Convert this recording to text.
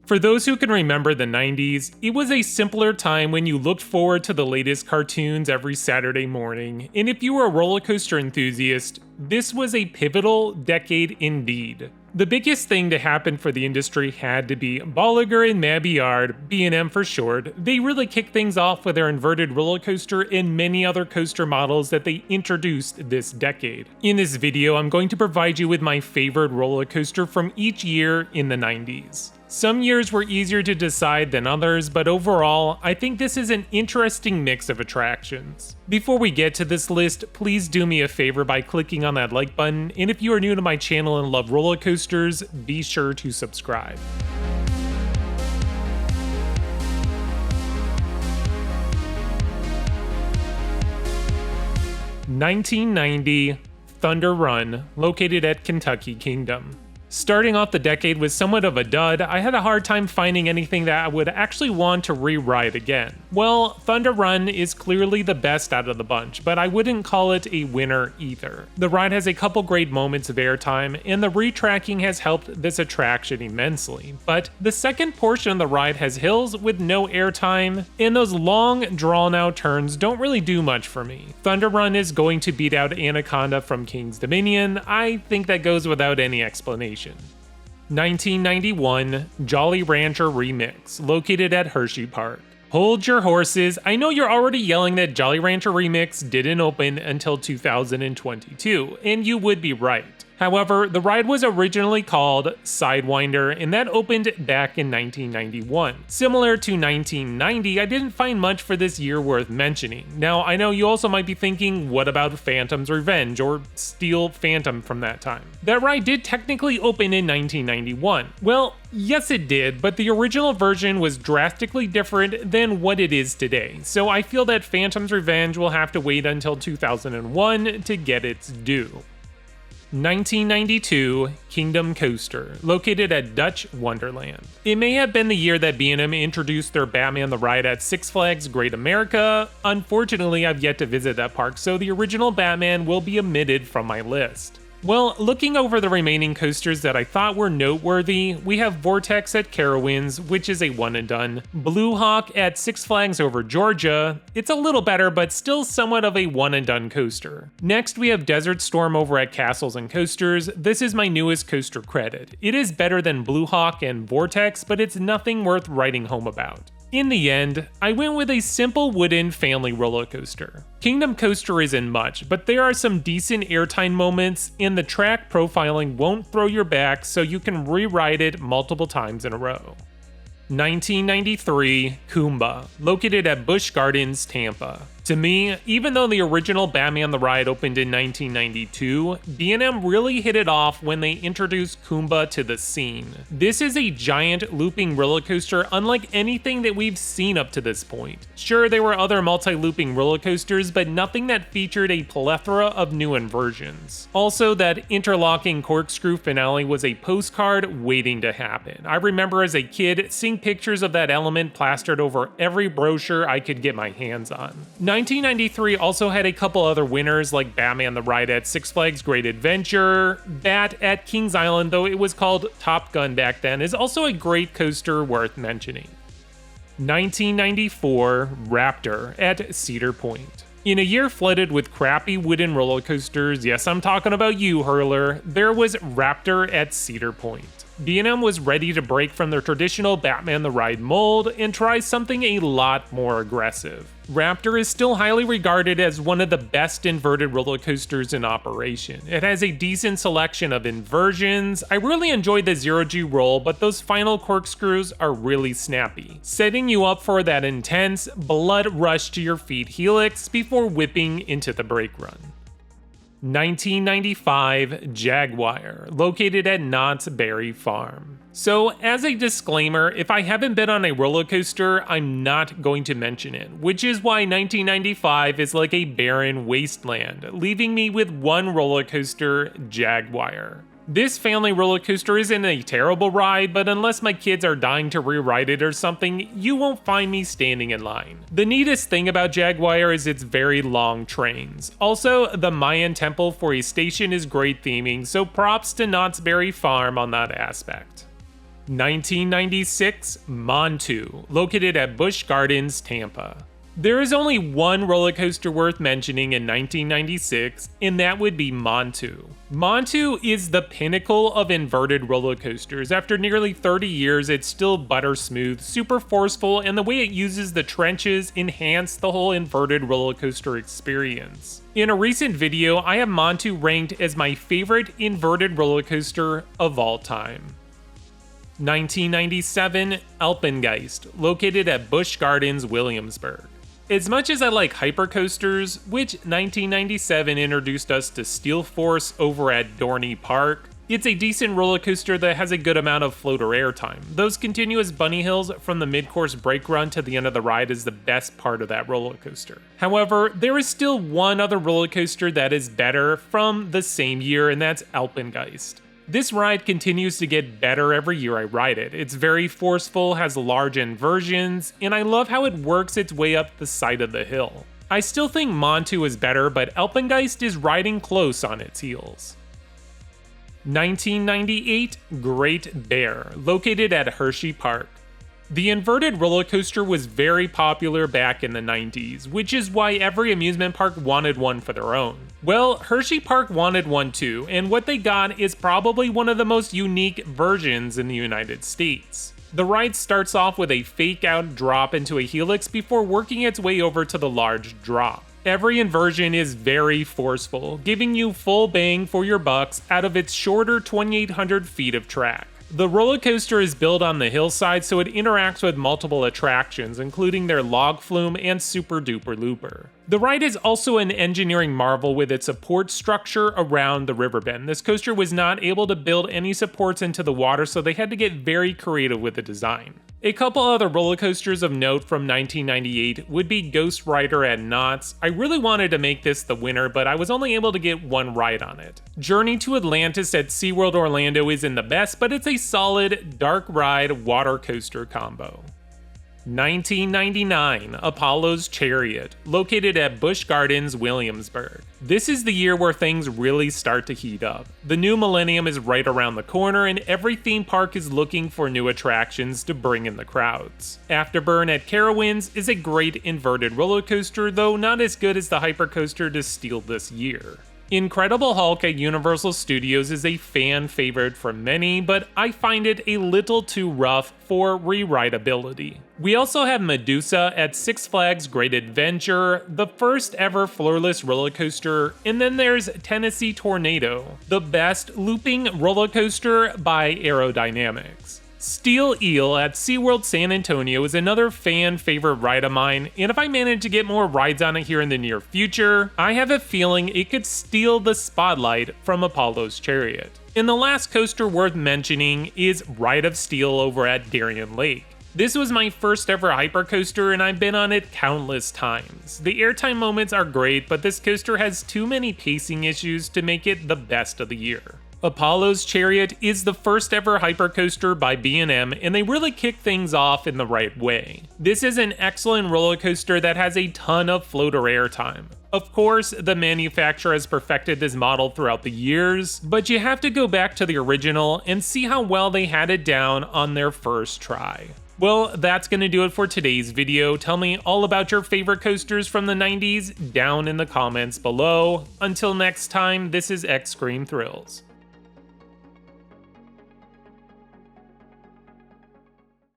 For those who can remember the 90s, it was a simpler time when you looked forward to the latest cartoons every Saturday morning, and if you were a roller coaster enthusiast, this was a pivotal decade indeed. The biggest thing to happen for the industry had to be Bolliger and Mabillard, B&M for short. They really kicked things off with their inverted roller coaster and many other coaster models that they introduced this decade. In this video, I'm going to provide you with my favorite roller coaster from each year in the 90s. Some years were easier to decide than others, but overall, I think this is an interesting mix of attractions. Before we get to this list, please do me a favor by clicking on that like button, and if you are new to my channel and love roller coasters, be sure to subscribe. (1990) Thunder Run, located at Kentucky Kingdom. Starting off the decade with somewhat of a dud, I had a hard time finding anything that I would actually want to re-ride again. Well, Thunder Run is clearly the best out of the bunch, but I wouldn't call it a winner either. The ride has a couple great moments of airtime, and the retracking has helped this attraction immensely. But the second portion of the ride has hills with no airtime, and those long, drawn-out turns don't really do much for me. Thunder Run is going to beat out Anaconda from King's Dominion. I think that goes without any explanation. 1991 Jolly Rancher Remix, located at Hershey Park. Hold your horses, I know you're already yelling that Jolly Rancher Remix didn't open until 2022, and you would be right. However, the ride was originally called Sidewinder, and that opened back in 1991. Similar to 1990, I didn't find much for this year worth mentioning. Now, I know you also might be thinking, what about Phantom's Revenge, or Steel Phantom from that time? That ride did technically open in 1991. Well, yes it did, but the original version was drastically different than what it is today, so I feel that Phantom's Revenge will have to wait until 2001 to get its due. 1992 Kingdom Coaster, located at Dutch Wonderland. It may have been the year that B&M introduced their Batman the Ride at Six Flags Great America. Unfortunately, I've yet to visit that park, so the original Batman will be omitted from my list. Well, looking over the remaining coasters that I thought were noteworthy, we have Vortex at Carowinds, which is a one and done. Blue Hawk at Six Flags Over Georgia. It's a little better, but still somewhat of a one and done coaster. Next, we have Desert Storm over at Castles and Coasters. This is my newest coaster credit. It is better than Blue Hawk and Vortex, but it's nothing worth writing home about. In the end, I went with a simple wooden family roller coaster. Kingdom Coaster isn't much, but there are some decent airtime moments, and the track profiling won't throw your back, so you can re-ride it multiple times in a row. 1993 Kumba, located at Busch Gardens, Tampa. To me, even though the original Batman the Ride opened in 1992, B&M really hit it off when they introduced Kumba to the scene. This is a giant looping roller coaster unlike anything that we've seen up to this point. Sure, there were other multi-looping roller coasters, but nothing that featured a plethora of new inversions. Also, that interlocking corkscrew finale was a postcard waiting to happen. I remember as a kid seeing pictures of that element plastered over every brochure I could get my hands on. 1993 also had a couple other winners like Batman the Ride at Six Flags Great Adventure. Bat at Kings Island, though it was called Top Gun back then, is also a great coaster worth mentioning. 1994 Raptor at Cedar Point. In a year flooded with crappy wooden roller coasters, yes, I'm talking about you, Hurler, there was Raptor at Cedar Point. B&M was ready to break from their traditional Batman the Ride mold and try something a lot more aggressive. Raptor is still highly regarded as one of the best inverted roller coasters in operation. It has a decent selection of inversions. I really enjoyed the zero-G roll, but those final corkscrews are really snappy, setting you up for that intense blood rush to your feet helix before whipping into the brake run. 1995 Jaguar, located at Knott's Berry Farm. So, as a disclaimer, if I haven't been on a roller coaster, I'm not going to mention it, which is why 1995 is like a barren wasteland, leaving me with one roller coaster, Jaguar. This family roller coaster isn't a terrible ride, but unless my kids are dying to re-ride it or something, you won't find me standing in line. The neatest thing about Jaguar is its very long trains. Also, the Mayan temple for a station is great theming, so props to Knott's Berry Farm on that aspect. 1996 Montu, located at Busch Gardens, Tampa. There is only one roller coaster worth mentioning in 1996, and that would be Montu. Montu is the pinnacle of inverted roller coasters. After nearly 30 years, it's still butter smooth, super forceful, and the way it uses the trenches enhance the whole inverted roller coaster experience. In a recent video, I have Montu ranked as my favorite inverted roller coaster of all time. 1997 Alpengeist, located at Busch Gardens, Williamsburg. As much as I like hypercoasters, which 1997 introduced us to Steel Force over at Dorney Park, it's a decent roller coaster that has a good amount of float or air time. Those continuous bunny hills from the mid-course brake run to the end of the ride is the best part of that roller coaster. However, there is still one other roller coaster that is better from the same year, and that's Alpengeist. This ride continues to get better every year I ride it. It's very forceful, has large inversions, and I love how it works its way up the side of the hill. I still think Montu is better, but Alpengeist is riding close on its heels. 1998 Great Bear, located at Hershey Park. The inverted roller coaster was very popular back in the 90s, which is why every amusement park wanted one for their own. Well, Hershey Park wanted one too, and what they got is probably one of the most unique versions in the United States. The ride starts off with a fake-out drop into a helix before working its way over to the large drop. Every inversion is very forceful, giving you full bang for your bucks out of its shorter 2,800 feet of track. The roller coaster is built on the hillside, so it interacts with multiple attractions, including their log flume and Super Duper Looper. The ride is also an engineering marvel with its support structure around the riverbend. This coaster was not able to build any supports into the water, so they had to get very creative with the design. A couple other roller coasters of note from 1998 would be Ghost Rider at Knott's. I really wanted to make this the winner, but I was only able to get one ride on it. Journey to Atlantis at SeaWorld Orlando isn't the best, but it's a solid dark ride water coaster combo. 1999 Apollo's Chariot, located at Busch Gardens, Williamsburg. This is the year where things really start to heat up. The new millennium is right around the corner, and every theme park is looking for new attractions to bring in the crowds. Afterburn at Carowinds is a great inverted roller coaster, though not as good as the hypercoaster to steal this year. Incredible Hulk at Universal Studios is a fan favorite for many, but I find it a little too rough for rewritability. We also have Medusa at Six Flags Great Adventure, the first ever floorless roller coaster, and then there's Tennessee Tornado, the best looping roller coaster by Aerodynamics. Steel Eel at SeaWorld San Antonio is another fan favorite ride of mine, and if I manage to get more rides on it here in the near future, I have a feeling it could steal the spotlight from Apollo's Chariot. And the last coaster worth mentioning is Ride of Steel over at Darien Lake. This was my first ever hypercoaster, and I've been on it countless times. The airtime moments are great, but this coaster has too many pacing issues to make it the best of the year. Apollo's Chariot is the first ever hypercoaster by B&M, and they really kick things off in the right way. This is an excellent roller coaster that has a ton of float or air time. Of course, the manufacturer has perfected this model throughout the years, but you have to go back to the original and see how well they had it down on their first try. Well, that's going to do it for today's video. Tell me all about your favorite coasters from the 90s down in the comments below. Until next time, this is X Scream Thrills.